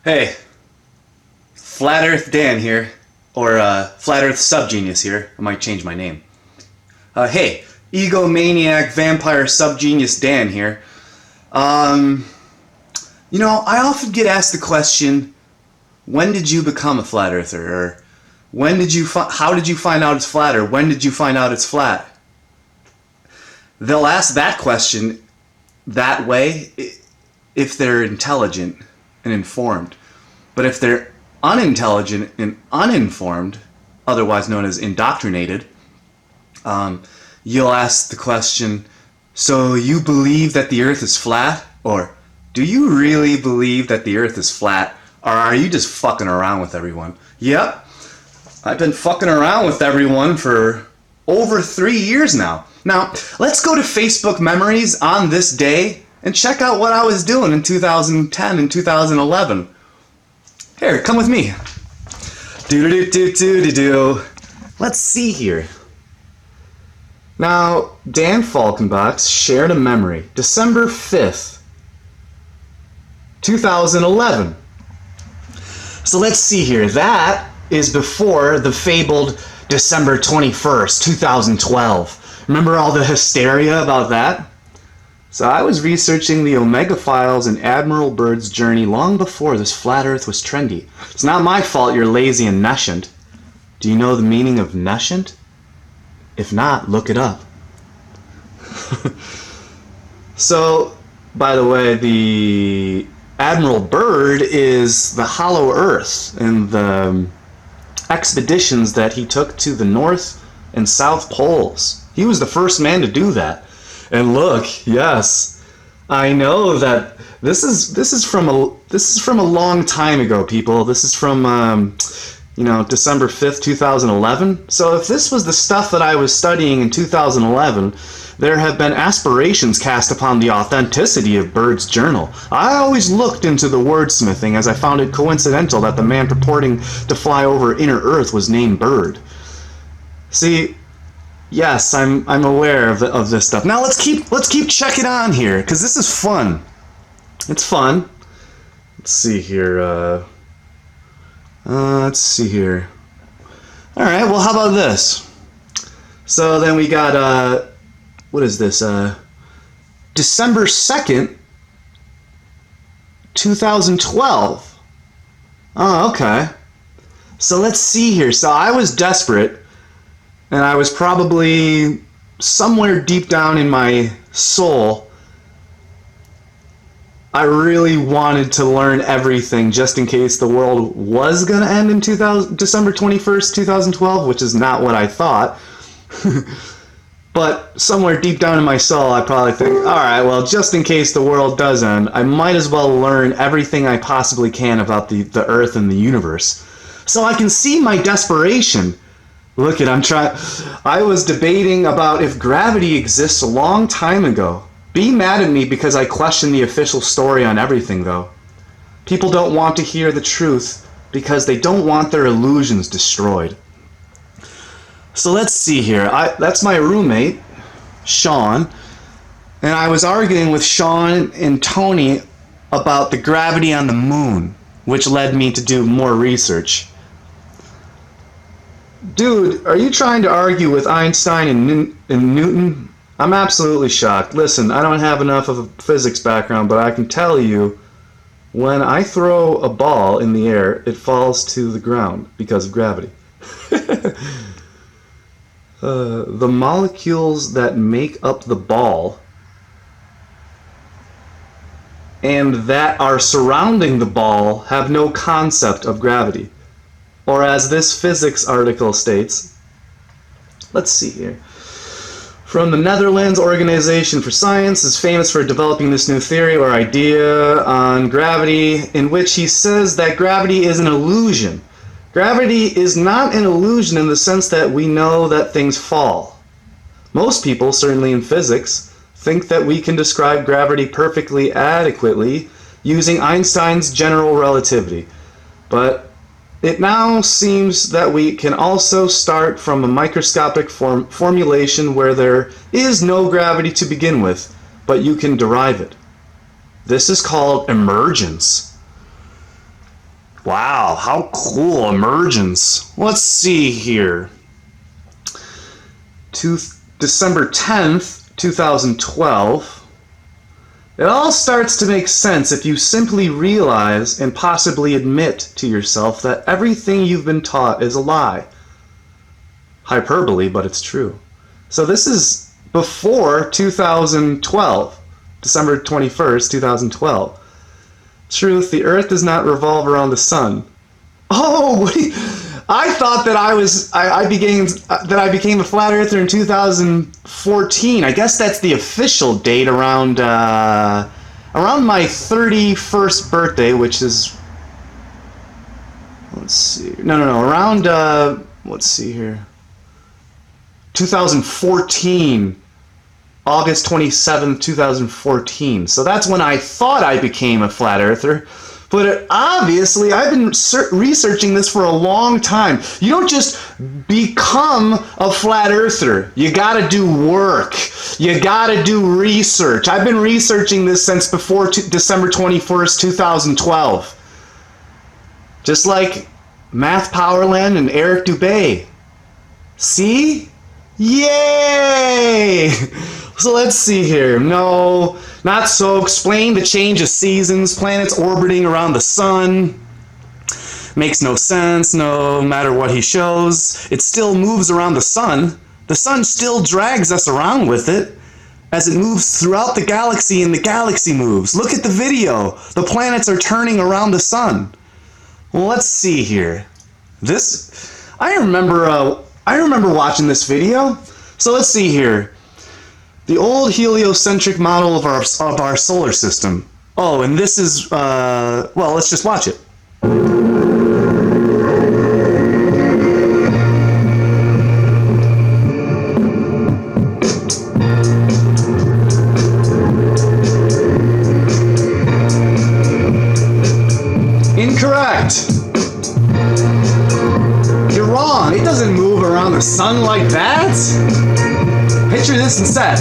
Hey, Flat Earth Dan here, or Flat Earth Subgenius here. I might change my name. Hey, egomaniac vampire subgenius Dan here. Um, I often get asked the question, when did you become a flat earther? Or how did you find out it's flat? Or when did you find out it's flat? They'll ask that question that way if they're intelligent and informed. But if they're unintelligent and uninformed, otherwise known as indoctrinated, you'll ask the question, so you believe that the earth is flat? Or do you really believe that the earth is flat? Or are you just fucking around with everyone? Yep, I've been fucking around with everyone for over 3 years now. Now, let's go to Facebook memories on this day and check out what I was doing in 2010 and 2011. Here, come with me. Do-do-do-do-do-do. Let's see here. Now, Dan Falkenbach's shared a memory, December 5th, 2011. So let's see here. That is before the fabled December 21st, 2012. Remember all the hysteria about that? So I was researching the Omega Files and Admiral Byrd's journey long before this flat earth was trendy. It's not my fault you're lazy and nescient. Do you know the meaning of nescient? If not, look it up. So, by the way, the Admiral Byrd is the Hollow Earth and the expeditions that he took to the North and South Poles. He was the first man to do that. And look, yes, I know that this is from a long time ago, people. This is from December 5th, 2011. So if this was the stuff that I was studying in 2011, there have been aspirations cast upon the authenticity of Byrd's journal. I always looked into the wordsmithing, as I found it coincidental that the man purporting to fly over inner Earth was named Byrd. See, yes, I'm aware of this stuff. Now let's keep checking on here, because this is fun. It's fun. Let's see here. Let's see here. All right. Well, how about this? So then we got what is this? December 2nd, 2012. Oh, okay. So let's see here. So I was desperate. And I was probably somewhere deep down in my soul, I really wanted to learn everything just in case the world was going to end in December 21st, 2012, which is not what I thought. But somewhere deep down in my soul, I probably think, all right, well, just in case the world does end, I might as well learn everything I possibly can about the Earth and the universe. So I can see my desperation. Look I was debating about if gravity exists a long time ago. Be mad at me because I question the official story on everything, though. People don't want to hear the truth because they don't want their illusions destroyed. So let's see here. That's my roommate, Sean, and I was arguing with Sean and Tony about the gravity on the moon, which led me to do more research. Dude, are you trying to argue with Einstein and Newton? I'm absolutely shocked. Listen, I don't have enough of a physics background, but I can tell you, when I throw a ball in the air, it falls to the ground because of gravity. The molecules that make up the ball and that are surrounding the ball have no concept of gravity. Or as this physics article states, let's see here. From the Netherlands, Organization for Science is famous for developing this new theory or idea on gravity, in which he says that gravity is an illusion. Gravity is not an illusion in the sense that we know that things fall. Most people, certainly in physics, think that we can describe gravity perfectly adequately using Einstein's general relativity. But it now seems that we can also start from a microscopic formulation where there is no gravity to begin with, but you can derive it. This is called emergence. Wow, how cool. Emergence. Let's see here. December 10th, 2012. It all starts to make sense if you simply realize and possibly admit to yourself that everything you've been taught is a lie. Hyperbole, but it's true. So this is before 2012, December 21st, 2012. Truth, the earth does not revolve around the sun. Oh, wait. I thought that I became a flat earther in 2014. I guess that's the official date around my 31st birthday, which is, let's see. No, around let's see here. 2014. August 27th, 2014. So that's when I thought I became a flat earther. But obviously, I've been researching this for a long time. You don't just become a flat earther. You gotta do work. You gotta do research. I've been researching this since before December 21st, 2012. Just like Math Powerland and Eric Dubay. See? Yay! So let's see here. No, not so. Explain the change of seasons, planets orbiting around the sun. Makes no sense, no matter what he shows. It still moves around the sun. The sun still drags us around with it as it moves throughout the galaxy and the galaxy moves. Look at the video. The planets are turning around the sun. Well, let's see here. I remember watching this video. So let's see here. The old heliocentric model of our solar system. Oh, and this is, well, let's just watch it. Incorrect. You're wrong. It doesn't move around the sun like that. Picture this instead.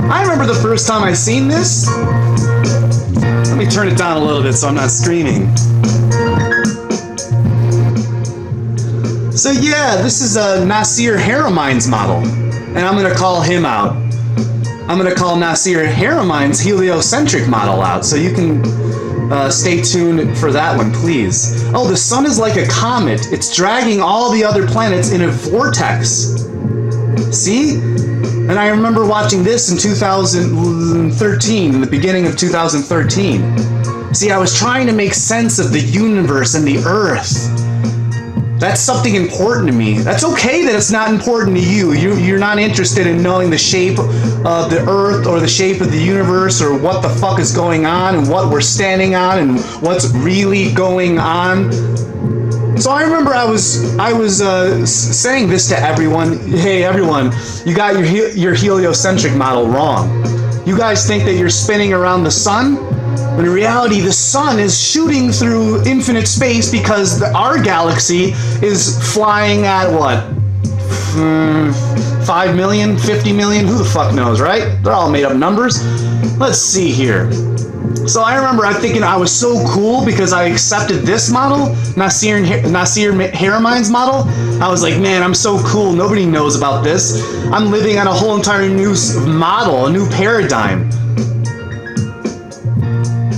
I remember the first time I seen this. Let me turn it down a little bit so I'm not screaming. So yeah, this is a Nasir Haramine's model, and I'm gonna call him out. I'm gonna call Nasir Haramine's heliocentric model out, so you can stay tuned for that one, please. Oh, the sun is like a comet. It's dragging all the other planets in a vortex. See? And I remember watching this in 2013, in the beginning of 2013. See, I was trying to make sense of the universe and the Earth. That's something important to me. That's okay that it's not important to you. You're not interested in knowing the shape of the Earth or the shape of the universe or what the fuck is going on and what we're standing on and what's really going on. So I remember I was saying this to everyone. Hey, everyone, you got your heliocentric model wrong. You guys think that you're spinning around the sun? But in reality, the sun is shooting through infinite space because our galaxy is flying at what? 5 million? 50 million? Who the fuck knows, right? They're all made up numbers. Let's see here. So I remember I'm thinking I was so cool because I accepted this model, Nasir Haramine's model. I was like, man, I'm so cool. Nobody knows about this. I'm living on a whole entire new model, a new paradigm.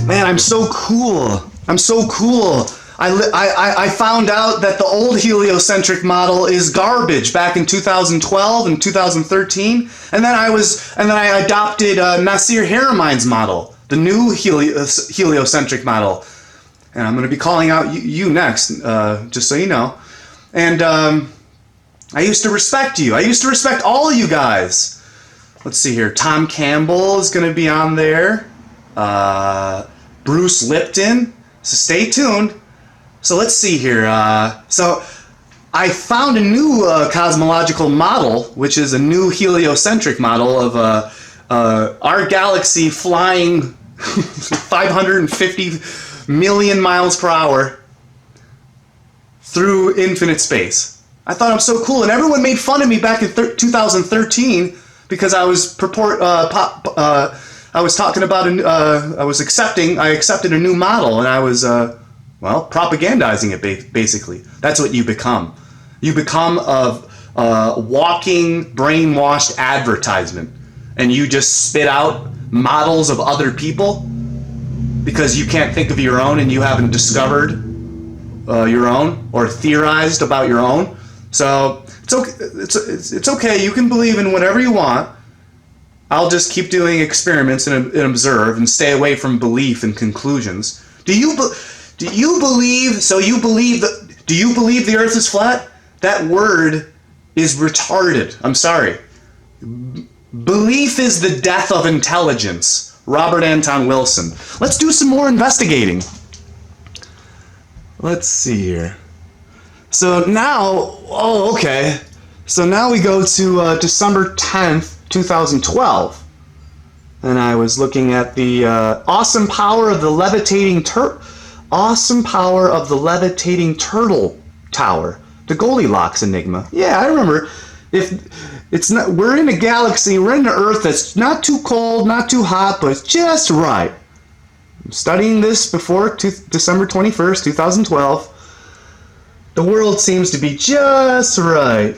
Man, I'm so cool. I'm so cool. I found out that the old heliocentric model is garbage back in 2012 and 2013, and then I adopted Nasir Haramine's model, the new heliocentric model, and I'm going to be calling out you next, just so you know. And I used to respect you. I used to respect all of you guys. Let's see here. Tom Campbell is going to be on there. Bruce Lipton. So stay tuned. So let's see here. So I found a new cosmological model, which is a new heliocentric model of our galaxy flying 550 million miles per hour through infinite space. I thought I'm so cool, and everyone made fun of me back in 2013 because I was I was talking about, I accepted a new model, and I was, well, propagandizing it, basically. That's what you become. You become a walking, brainwashed advertisement, and you just spit out models of other people because you can't think of your own and you haven't discovered your own or theorized about your own. So it's okay. It's okay. You can believe in whatever you want. I'll just keep doing experiments and observe and stay away from belief and conclusions. Do you believe? So you believe that? Do you believe the Earth is flat? That word is retarded. I'm sorry. Belief is the death of intelligence. Robert Anton Wilson. Let's do some more investigating. Let's see here. So now, okay. So now we go to December 10th, 2012. And I was looking at the awesome power of the levitating turtle tower. The Goldilocks enigma. Yeah, I remember. If it's not, we're in a galaxy, we're in an Earth that's not too cold, not too hot, but just right. I'm studying this before December 21st, 2012. The world seems to be just right.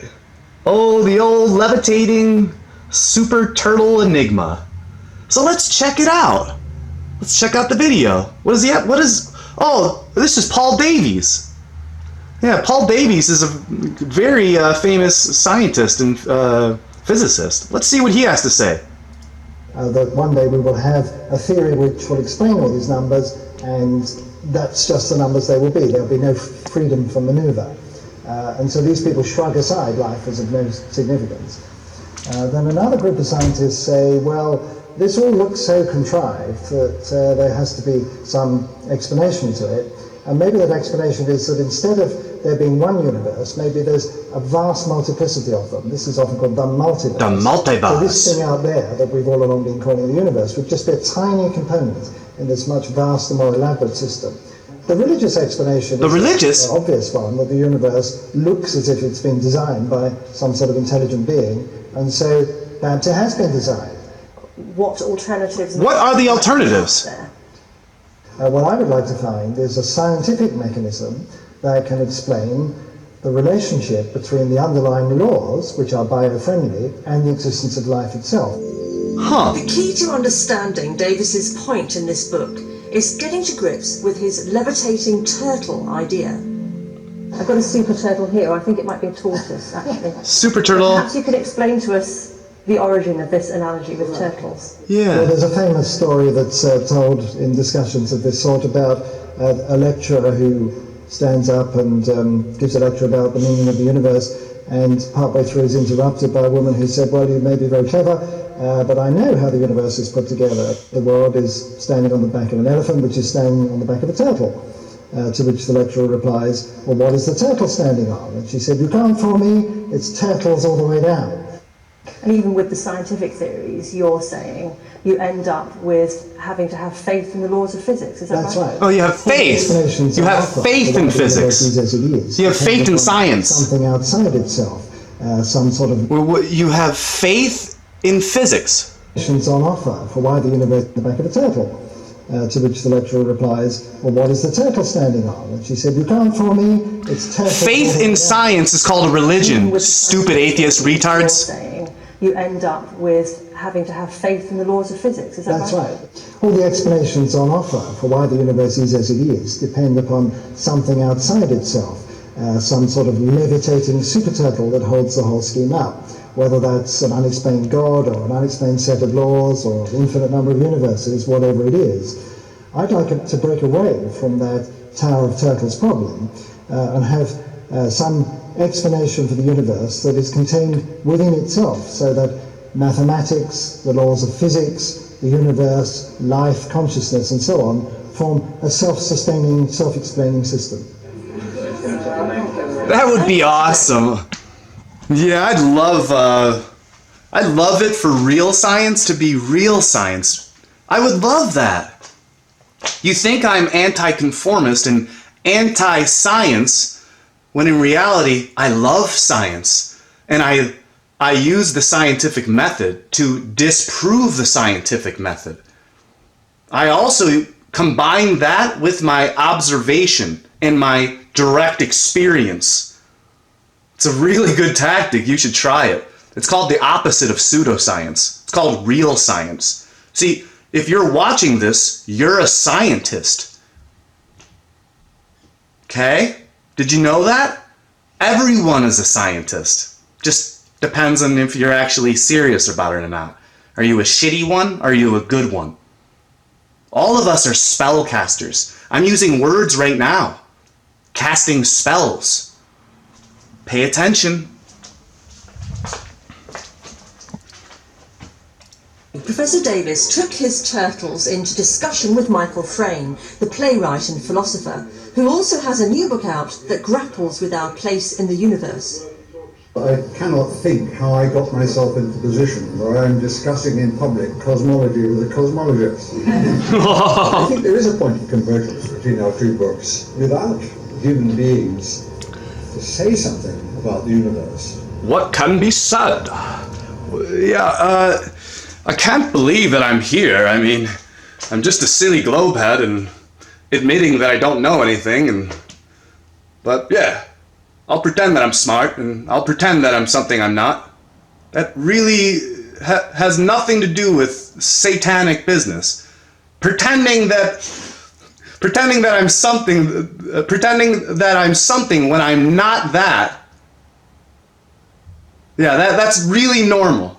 Oh, the old levitating super turtle enigma. So let's check it out. Let's check out the video. What is he at? Oh, this is Paul Davies. Yeah, Paul Davies is a very famous scientist and physicist. Let's see what he has to say. That one day we will have a theory which will explain all these numbers, and that's just the numbers they will be. There will be no freedom for maneuver. And so these people shrug aside life as of no significance. Then another group of scientists say, well, this all looks so contrived that there has to be some explanation to it. And maybe that explanation is that instead of there being one universe, maybe there's a vast multiplicity of them. This is often called the multiverse. The multiverse. So this thing out there that we've all along been calling the universe would just be a tiny component in this much vaster, more elaborate system. The religious explanation is the obvious one, that the universe looks as if it's been designed by some sort of intelligent being, and so perhaps it has been designed. What alternatives? What are the alternatives? What I would like to find is a scientific mechanism that can explain the relationship between the underlying laws, which are bio-friendly, and the existence of life itself. Huh. The key to understanding Davis's point in this book is getting to grips with his levitating turtle idea. I've got a super turtle here. I think it might be a tortoise, actually. Super turtle. Perhaps you could explain to us the origin of this analogy with turtles. Yeah. Well, there's a famous story that's told in discussions of this sort about a lecturer who stands up and gives a lecture about the meaning of the universe, and partway through is interrupted by a woman who said, well, you may be very clever, but I know how the universe is put together. The world is standing on the back of an elephant, which is standing on the back of a turtle. To which the lecturer replies, well, what is the turtle standing on? And she said, you can't fool me, it's turtles all the way down. And even with the scientific theories, you're saying you end up with having to have faith in the laws of physics. Is that That's right? Oh, you have faith. You have faith in physics. You have faith in science. Something outside itself, some sort of... You have faith in physics. On offer for why the universe is the back of a turtle. To which the lecturer replies, well, what is the turtle standing on? And she said, you can't fool me, it's turtle. Faith in science is called a religion, stupid atheist retards. You end up with having to have faith in the laws of physics, is that right? That's right. All the explanations on offer for why the universe is as it is depend upon something outside itself, some sort of levitating super turtle that holds the whole scheme up, whether that's an unexplained God or an unexplained set of laws or an infinite number of universes, whatever it is. I'd like it to break away from that Tower of Turtles problem and have some explanation for the universe that is contained within itself, so that mathematics, the laws of physics, the universe, life, consciousness, and so on form a self-sustaining, self-explaining system. That would be awesome. Yeah, I'd love it for real science to be real science. I would love that. You think I'm anti-conformist and anti-science, when in reality, I love science. And I I use the scientific method to disprove the scientific method. I also combine that with my observation and my direct experience. It's a really good tactic. You should try it. It's called the opposite of pseudoscience. It's called real science. See, if you're watching this, you're a scientist. Okay? Did you know that? Everyone is a scientist. Just depends on if you're actually serious about it or not. Are you a shitty one? Or are you a good one? All of us are spellcasters. I'm using words right now. Casting spells. Pay attention. Professor Davis took his turtles into discussion with Michael Frayn, the playwright and philosopher, who also has a new book out that grapples with our place in the universe. I cannot think how I got myself into the position where I'm discussing in public cosmology with a cosmologist. I think there is a point of convergence between our two books. Without human beings to say something about the universe. What can be said? I can't believe that I'm here. I mean, I'm just a silly globehead and admitting that I don't know anything. But yeah, I'll pretend that I'm smart and I'll pretend that I'm something I'm not. That really has nothing to do with satanic business. Pretending that I'm something when I'm not that. Yeah, that's really normal.